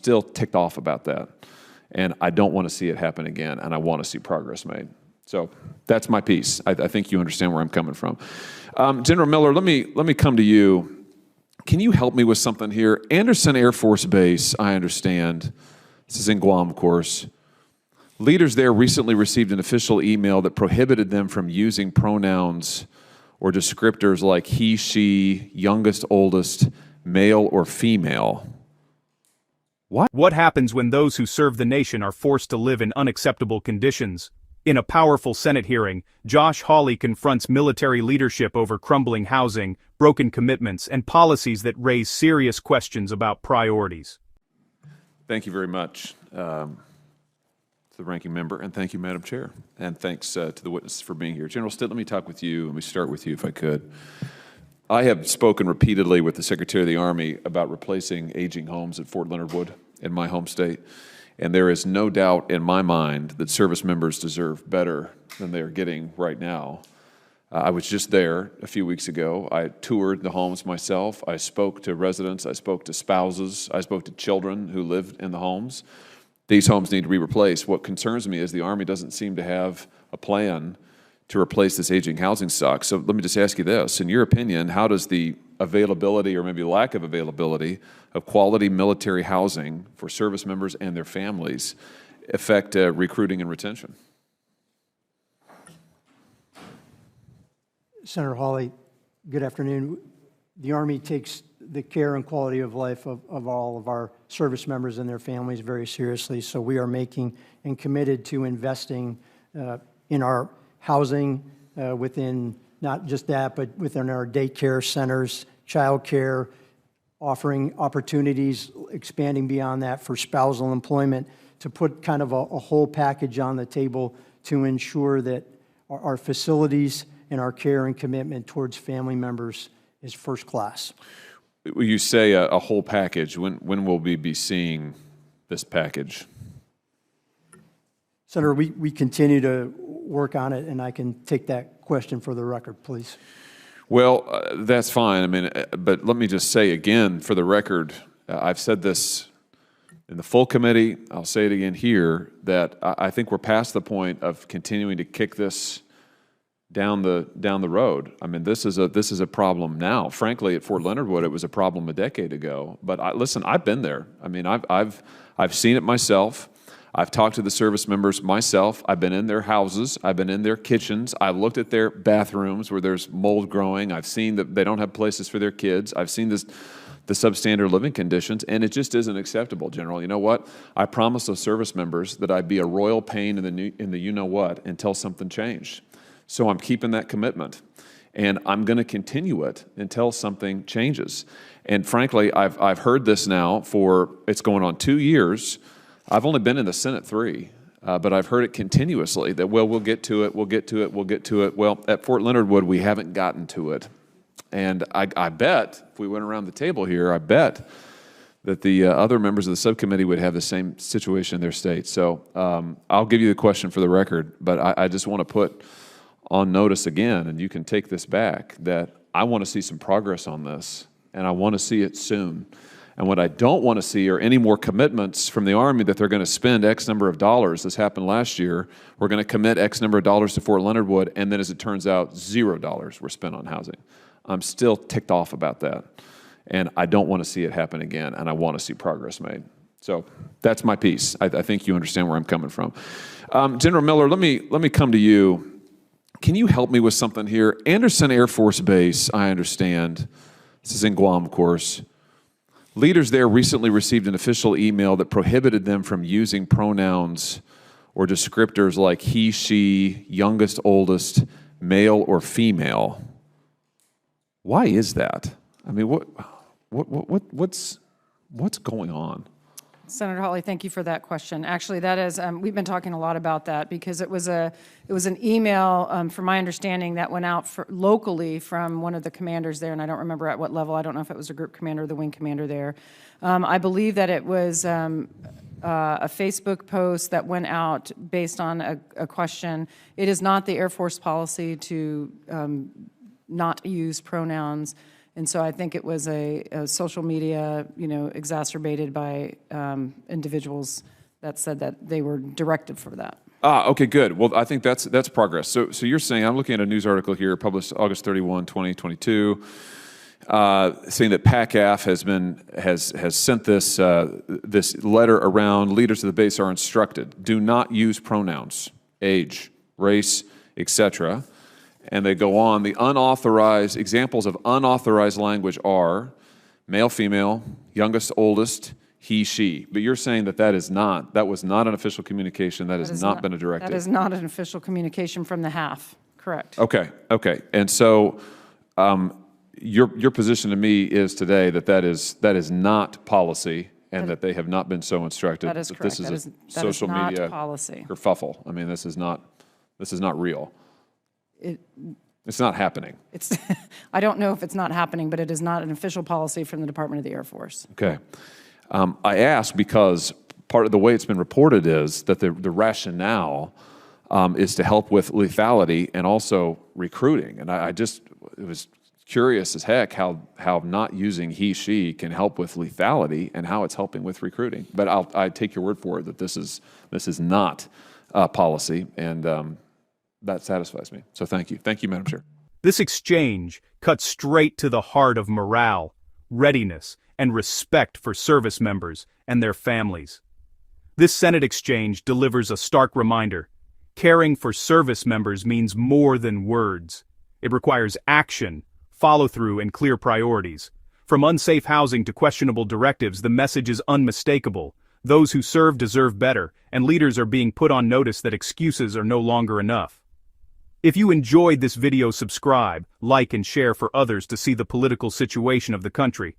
Still ticked off about that. And I don't want to see it happen again, and I want to see progress made. So that's my piece. I think you understand where I'm coming from. General Miller, let me come to you. Can you help me with something here? Anderson Air Force Base, I understand, this is in Guam, of course. Leaders there recently received an official email that prohibited them from using pronouns or descriptors like he, she, youngest, oldest, male, or female. What happens when those who serve the nation are forced to live in unacceptable conditions? In a powerful Senate hearing, Josh Hawley confronts military leadership over crumbling housing, broken commitments, and policies that raise serious questions about priorities. Thank you very much to the ranking member, and thank you, Madam Chair. And thanks to the witnesses for being here. General Stitt, let me talk with you. Let me start with you, if I could. I have spoken repeatedly with the Secretary of the Army about replacing aging homes at Fort Leonard Wood in my home state, and there is no doubt in my mind that service members deserve better than they are getting right now. I was just there a few weeks ago. I toured the homes myself. I spoke to residents. I spoke to spouses. I spoke to children who live in the homes. These homes need to be replaced. What concerns me is the Army doesn't seem to have a plan to replace this aging housing stock. So let me just ask you this. In your opinion, how does the availability or maybe lack of availability of quality military housing for service members and their families affect recruiting and retention? Senator Hawley, good afternoon. The Army takes the care and quality of life of all of our service members and their families very seriously. So we are making and committed to investing in our housing within not just that, but within our daycare centers, child care, offering opportunities, expanding beyond that for spousal employment, to put kind of a whole package on the table to ensure that our facilities and our care and commitment towards family members is first class. You say a whole package. When will we be seeing this package? Senator, we continue to work on it, and I can take that question for the record, please. Well, that's fine. I mean, but let me just say again, for the record, I've said this in the full committee, I'll say it again here, that I think we're past the point of continuing to kick this down the road. I mean, this is a problem now. Frankly, at Fort Leonard Wood, it was a problem a decade ago. But listen, I've been there. I mean, I've seen it myself. I've talked to the service members myself. I've been in their houses. I've been in their kitchens. I've looked at their bathrooms where there's mold growing. I've seen that they don't have places for their kids. I've seen the substandard living conditions, and it just isn't acceptable, General. You know what? I promised those service members that I'd be a royal pain in the you-know-what until something changed. So I'm keeping that commitment, and I'm going to continue it until something changes. And frankly, I've heard this now it's going on 2 years. I've only been in the Senate 3, but I've heard it continuously that, well, we'll get to it, we'll get to it, we'll get to it. Well, at Fort Leonard Wood, we haven't gotten to it. And I bet, if we went around the table here, I bet that the other members of the subcommittee would have the same situation in their state. So I'll give you the question for the record, but I just want to put on notice again, and you can take this back, that I want to see some progress on this, and I want to see it soon. And what I don't want to see are any more commitments from the Army that they're going to spend X number of dollars. This happened last year. We're going to commit X number of dollars to Fort Leonard Wood, and then as it turns out, $0 were spent on housing. I'm still ticked off about that, and I don't want to see it happen again, and I want to see progress made. So that's my piece. I think you understand where I'm coming from. General Miller, let me come to you. Can you help me with something here? Anderson Air Force Base, I understand, this is in Guam, of course. Leaders there recently received an official email that prohibited them from using pronouns or descriptors like he, she, youngest, oldest, male, or female. Why is that? I mean, what's going on? Senator Hawley, thank you for that question. Actually, that is, we've been talking a lot about that because it was an email, from my understanding, that went out locally from one of the commanders there, and I don't remember at what level. I don't know if it was a group commander or the wing commander there. I believe that it was a Facebook post that went out based on a question. It is not the Air Force policy to not use pronouns. And so I think it was a social media, exacerbated by individuals that said that they were directed for that. Okay, good. Well, I think that's progress. So you're saying, I'm looking at a news article here published August 31, 2022, saying that PACAF has sent this letter around. Leaders of the base are instructed, do not use pronouns, age, race, etc. And they go on. The unauthorized examples of unauthorized language are male, female, youngest, oldest, he, she. But you're saying that that was not an official communication. That has not been a directive. That is not an official communication from the HAF. Correct. Okay. And so your position to me is today that is not policy, and that they have not been so instructed. That is correct. This is that a social is not media policy. kerfuffle. I mean, this is not real. It's not happening. I don't know if it's not happening, but it is not an official policy from the Department of the Air Force. Okay. I ask because part of the way it's been reported is that the rationale is to help with lethality and also recruiting. And it was curious as heck how not using he, she can help with lethality and how it's helping with recruiting. But I take your word for it that this is not policy, and that satisfies me. So thank you. Thank you, Madam Chair. This exchange cuts straight to the heart of morale, readiness, and respect for service members and their families. This Senate exchange delivers a stark reminder. Caring for service members means more than words. It requires action, follow-through, and clear priorities. From unsafe housing to questionable directives, the message is unmistakable. Those who serve deserve better, and leaders are being put on notice that excuses are no longer enough. If you enjoyed this video, subscribe, like, and share for others to see the political situation of the country.